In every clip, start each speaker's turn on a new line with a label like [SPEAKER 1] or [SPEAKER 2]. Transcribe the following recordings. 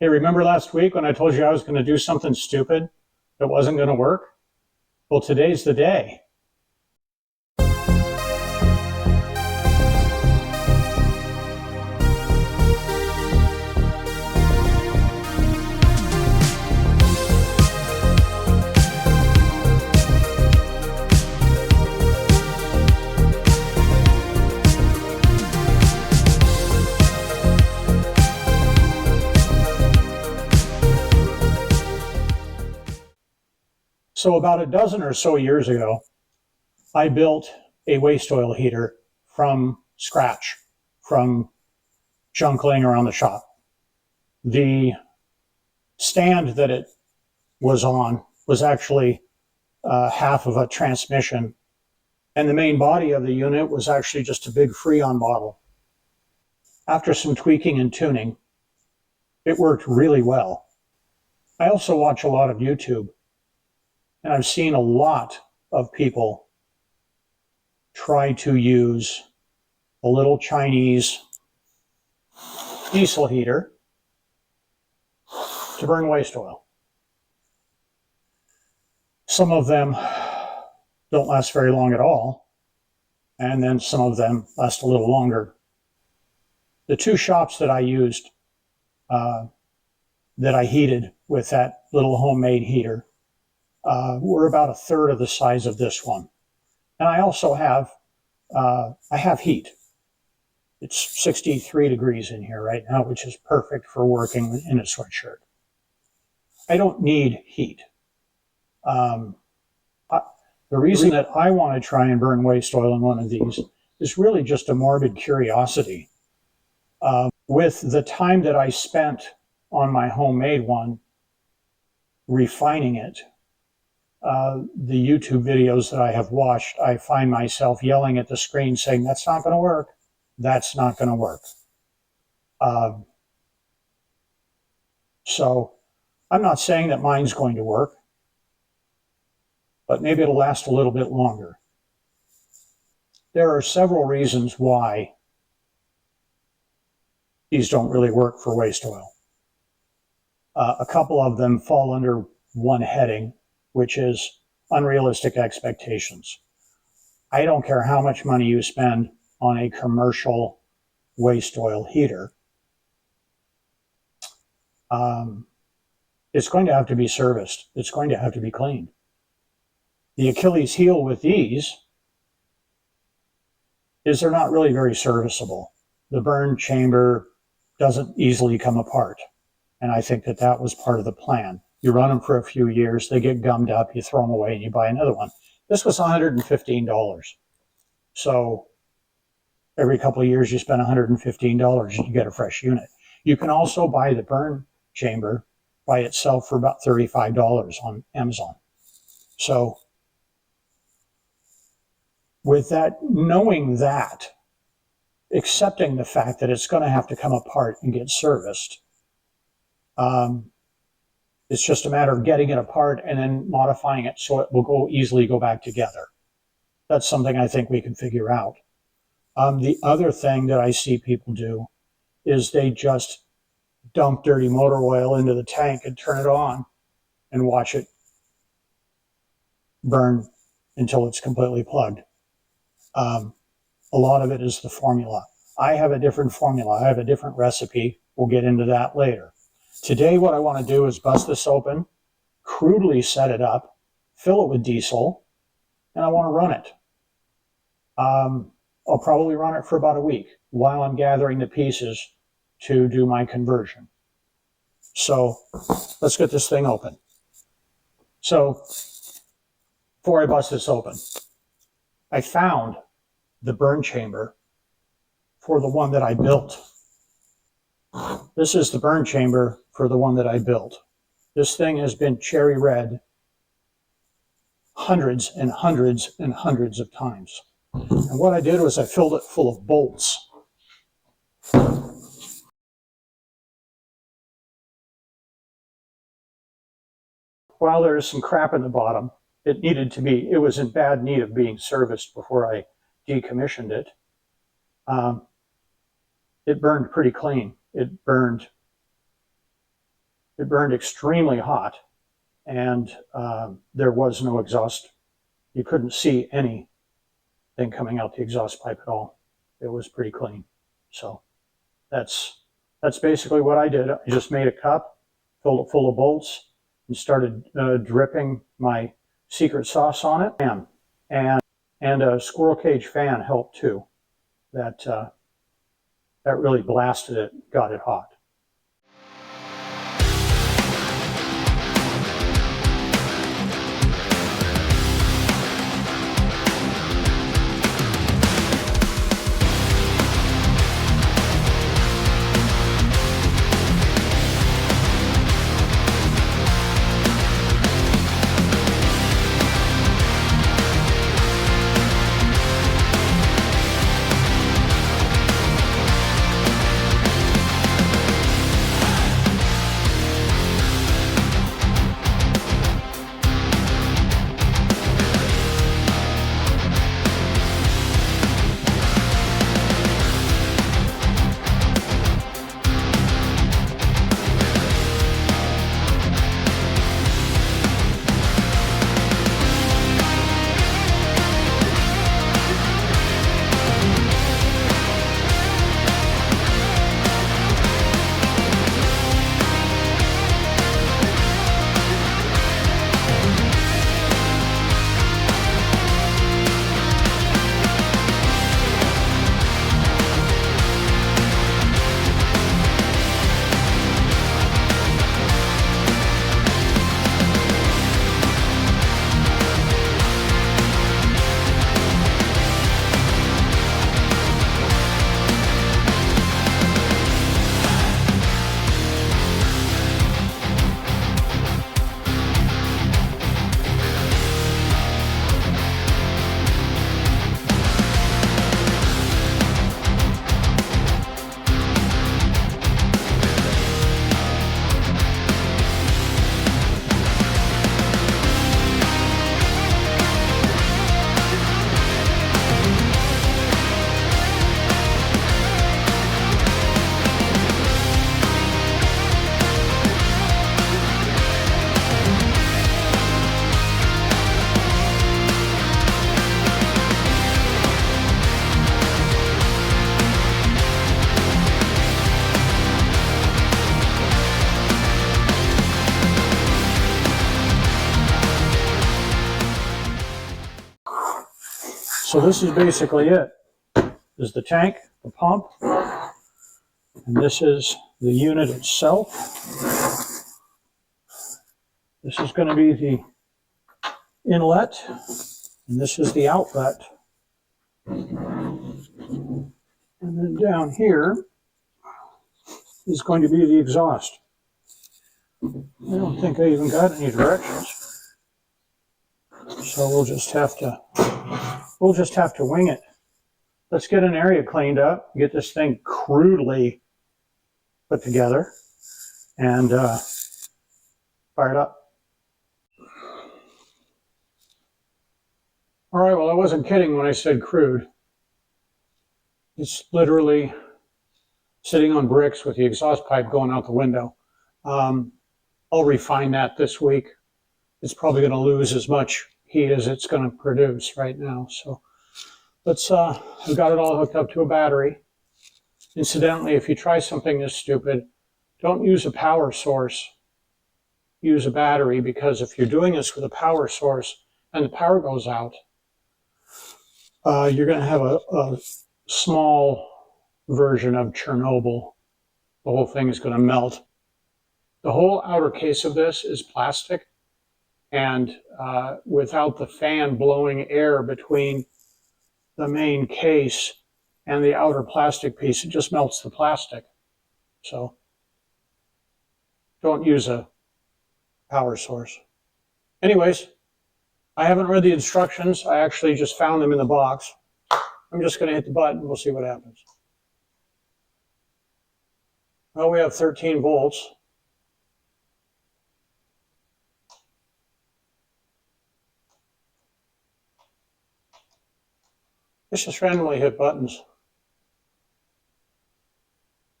[SPEAKER 1] Hey, remember last week when I told you I was going to do something stupid that wasn't going to work? Well, today's the day. So about a dozen or so years ago, I built a waste oil heater from scratch, from junk laying around the shop. The stand that it was on was actually half of a transmission, and the main body of the unit was actually just a big Freon bottle. After some tweaking and tuning, it worked really well. I also watch a lot of YouTube, and I've seen a lot of people try to use a little Chinese diesel heater to burn waste oil. Some of them don't last very long at all, and then some of them last a little longer. The two shops that I used, that I heated with that little homemade heater, were about a third of the size of this one. And I also have, I have heat. It's 63 degrees in here right now, which is perfect for working in a sweatshirt. I don't need heat. The reason that I want to try and burn waste oil in one of these is really just a morbid curiosity. With the time that I spent on my homemade one, refining it, the YouTube videos that I have watched, I find myself yelling at the screen saying, that's not going to work. That's not going to work. So I'm not saying that mine's going to work, but maybe it'll last a little bit longer. There are several reasons why these don't really work for waste oil. A couple of them fall under one heading, which is unrealistic expectations. I don't care how much money you spend on a commercial waste oil heater. It's going to have to be serviced. It's going to have to be cleaned. The Achilles heel with these is they're not really very serviceable. The burn chamber doesn't easily come apart. And I think that that was part of the plan. You run them for a few years, they get gummed up, you throw them away, and you buy another one. This was $115. So every couple of years you spend $115 and you get a fresh unit. You can also buy the burn chamber by itself for about $35 on Amazon. So with that, knowing that, accepting the fact that it's going to have to come apart and get serviced, it's just a matter of getting it apart and then modifying it so it will easily go back together. That's something I think we can figure out. The other thing that I see people do is they just dump dirty motor oil into the tank and turn it on and watch it burn until it's completely plugged. A lot of it is the formula. I have a different formula. I have a different recipe. We'll get into that later. Today, what I want to do is bust this open, crudely set it up, fill it with diesel, and I want to run it. I'll probably run it for about a week while I'm gathering the pieces to do my conversion. So let's get this thing open. So before I bust this open, I found the burn chamber for the one that I built. This is the burn chamber for the one that I built. This thing has been cherry red hundreds and hundreds and hundreds of times. And what I did was I filled it full of bolts. While there is some crap in the bottom, it was in bad need of being serviced before I decommissioned it. It burned pretty clean. It burned It burned extremely hot, and there was no exhaust. You couldn't see anything coming out the exhaust pipe at all. It was pretty clean. So that's basically what I did. I just made a cup, filled it full of bolts, and started dripping my secret sauce on it. And a squirrel cage fan helped too. That really blasted it, got it hot. So this is basically it. This is the tank, the pump, and this is the unit itself. This is going to be the inlet, and this is the outlet. And then down here is going to be the exhaust. I don't think I even got any directions. So we'll just have to wing it. Let's get an area cleaned up, get this thing crudely put together, and fire it up. All right, well, I wasn't kidding when I said crude. It's literally sitting on bricks with the exhaust pipe going out the window. I'll refine that this week. It's probably going to lose as much heat as it's going to produce right now. So let's, I've got it all hooked up to a battery. Incidentally, if you try something this stupid, don't use a power source. Use a battery, because if you're doing this with a power source and the power goes out, you're going to have a small version of Chernobyl. The whole thing is going to melt. The whole outer case of this is plastic, and without the fan blowing air between the main case and the outer plastic piece, it just melts the plastic. So don't use a power source. Anyways, I haven't read the instructions. I actually just found them in the box. I'm just going to hit the button. We'll see what happens. Well, we have 13 volts. Let's just randomly hit buttons.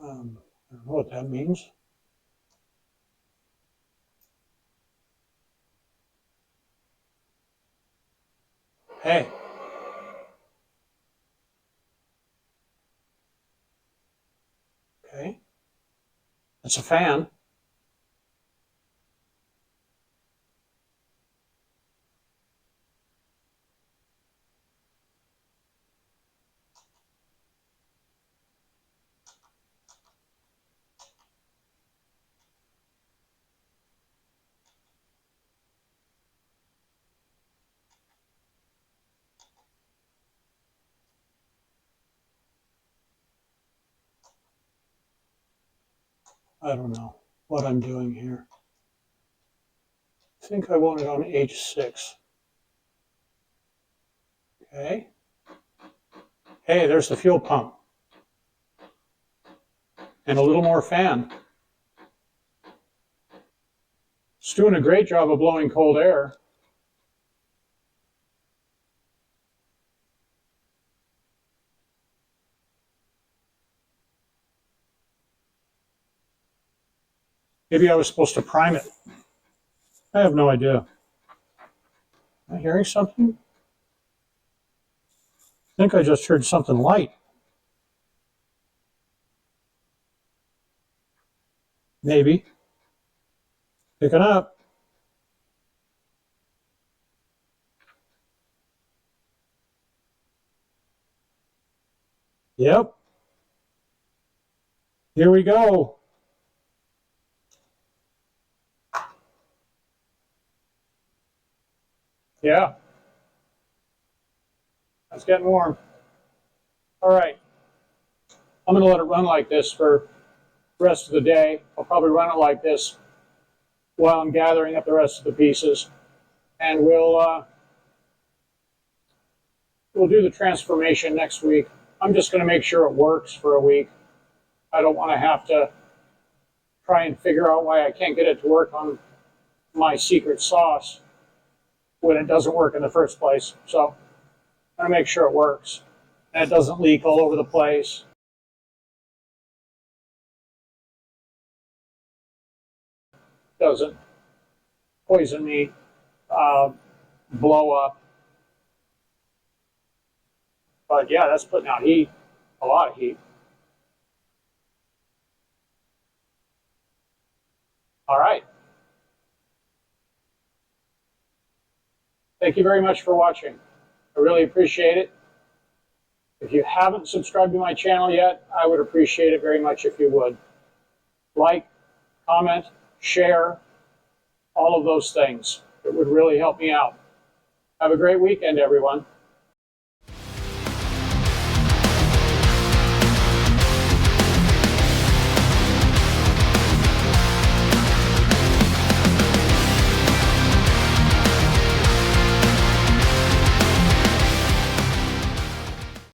[SPEAKER 1] I don't know what that means. Hey. Okay. That's a fan. I don't know what I'm doing here. I think I want it on H6. Okay. Hey, there's the fuel pump. And a little more fan. It's doing a great job of blowing cold air. Maybe I was supposed to prime it. I have no idea. Am I hearing something? I think I just heard something light. Maybe. Picking up. Yep. Here we go. Yeah. It's getting warm. All right. I'm going to let it run like this for the rest of the day. I'll probably run it like this while I'm gathering up the rest of the pieces. And we'll do the transformation next week. I'm just going to make sure it works for a week. I don't want to have to try and figure out why I can't get it to work on my secret sauce when it doesn't work in the first place. So I'm going to make sure it works and it doesn't leak all over the place. Doesn't poison me, blow up. But yeah, that's putting out heat, a lot of heat. All right. Thank you very much for watching. I really appreciate it. If you haven't subscribed to my channel yet, I would appreciate it very much if you would. Like, comment, share, all of those things. It would really help me out. Have a great weekend, everyone.